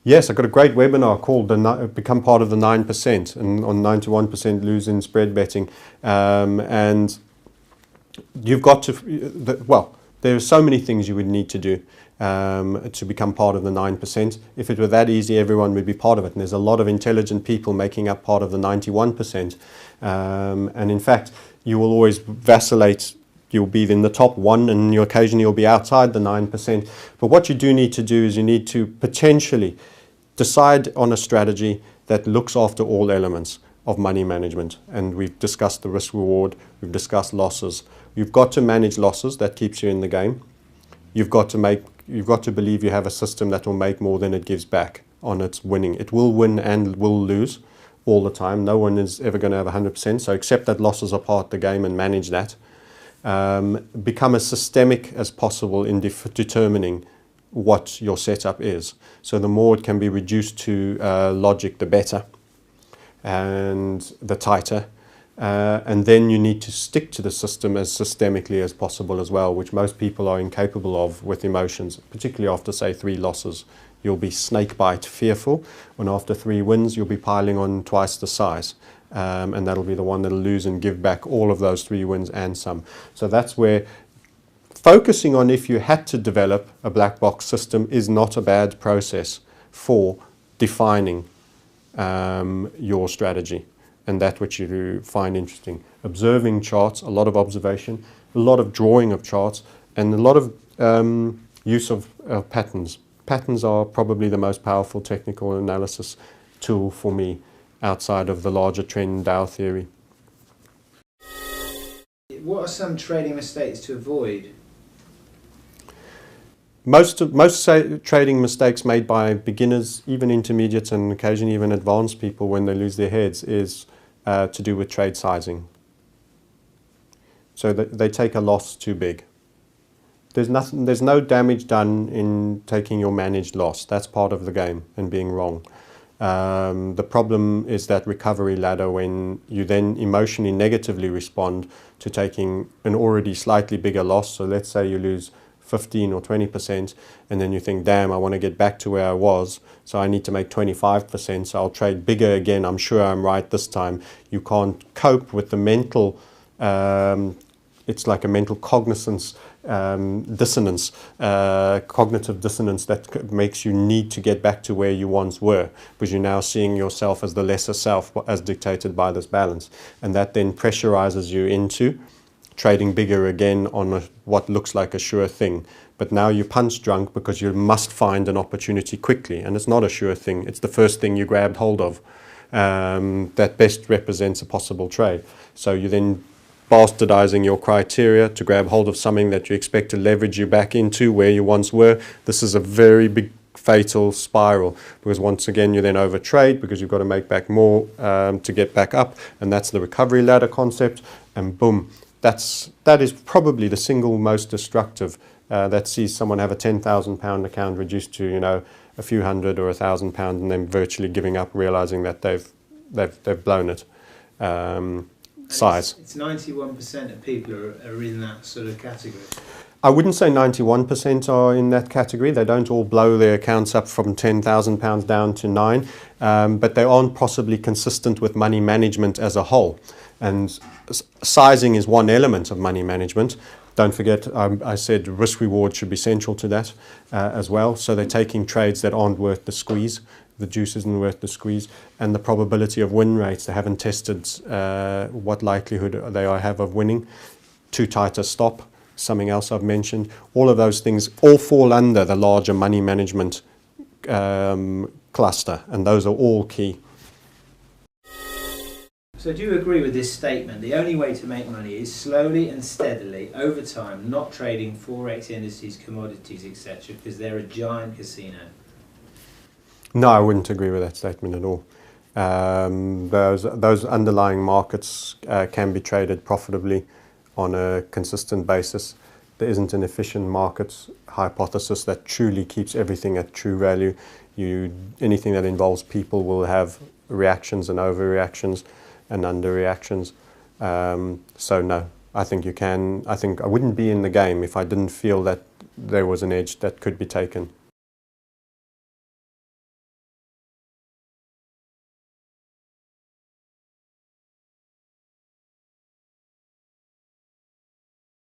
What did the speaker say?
Yes, I got a great webinar called Become Part of the 9% and on 91% lose in spread betting. And you've got to, well, there are so many things you would need to do to become part of the 9%. If it were that easy, everyone would be part of it. And there's a lot of intelligent people making up part of the 91%. And in fact, you will always vacillate. You'll be in the top one and occasionally you'll be outside the 9%. But what you do need to do is you need to potentially decide on a strategy that looks after all elements of money management. And we've discussed the risk reward, we've discussed losses. You've got to manage losses, that keeps you in the game. You've got to believe you have a system that will make more than it gives back on its winning. It will win and will lose all the time. No one is ever going to have 100%. So accept that losses are part of the game and manage that. Become as systemic as possible in determining what your setup is. So the more it can be reduced to logic, the better, and the tighter. And then you need to stick to the system as systemically as possible as well, which most people are incapable of with emotions, particularly after, say, 3 losses. You'll be snakebite fearful, and after 3 wins, you'll be piling on twice the size. And that'll be the one that'll lose and give back all of those 3 wins and some. So that's where focusing on, if you had to develop a black box system, is not a bad process for defining your strategy and that which you find interesting. Observing charts, a lot of observation, a lot of drawing of charts, and a lot of use of patterns. Patterns are probably the most powerful technical analysis tool for me outside of the larger trend Dow theory. What are some trading mistakes to avoid? Most trading mistakes made by beginners, even intermediates and occasionally even advanced people when they lose their heads, is to do with trade sizing. So they take a loss too big. There's no damage done in taking your managed loss. That's part of the game and being wrong. The problem is that recovery ladder when you then emotionally negatively respond to taking an already slightly bigger loss. So let's say you lose 15 or 20% and then you think, damn, I want to get back to where I was, so I need to make 25%, so I'll trade bigger again, I'm sure I'm right this time. You can't cope with the mental, it's like a mental cognizance dissonance, cognitive dissonance that makes you need to get back to where you once were, because you're now seeing yourself as the lesser self as dictated by this balance. And that then pressurizes you into trading bigger again on what looks like a sure thing. But now you're punch drunk because you must find an opportunity quickly, and it's not a sure thing. It's the first thing you grabbed hold of that best represents a possible trade. So you then bastardizing your criteria to grab hold of something that you expect to leverage you back into where you once were. This is a very big fatal spiral, because once again you then overtrade because you've got to make back more to get back up, and that's the recovery ladder concept, and boom, that is probably the single most destructive that sees someone have a £10,000 account reduced to, you know, a few hundred or £1,000 and then virtually giving up, realizing that they've blown it. Size. It's 91% of people are in that sort of category. I wouldn't say 91% are in that category. They don't all blow their accounts up from £10,000 down to 9, but they aren't possibly consistent with money management as a whole. And sizing is one element of money management. Don't forget, I said risk reward should be central to that as well. So they're taking trades that aren't worth the squeeze. The juice isn't worth the squeeze. And the probability of win rates, they haven't tested what likelihood they have of winning. Too tight a stop, something else I've mentioned. All of those things all fall under the larger money management cluster, and those are all key. So do you agree with this statement? The only way to make money is slowly and steadily over time, not trading forex indices, commodities, etc., because they're a giant casino. No, I wouldn't agree with that statement at all. Those underlying markets can be traded profitably on a consistent basis. There isn't an efficient market hypothesis that truly keeps everything at true value. Anything that involves people will have reactions and overreactions and underreactions. So no, I think I wouldn't be in the game if I didn't feel that there was an edge that could be taken.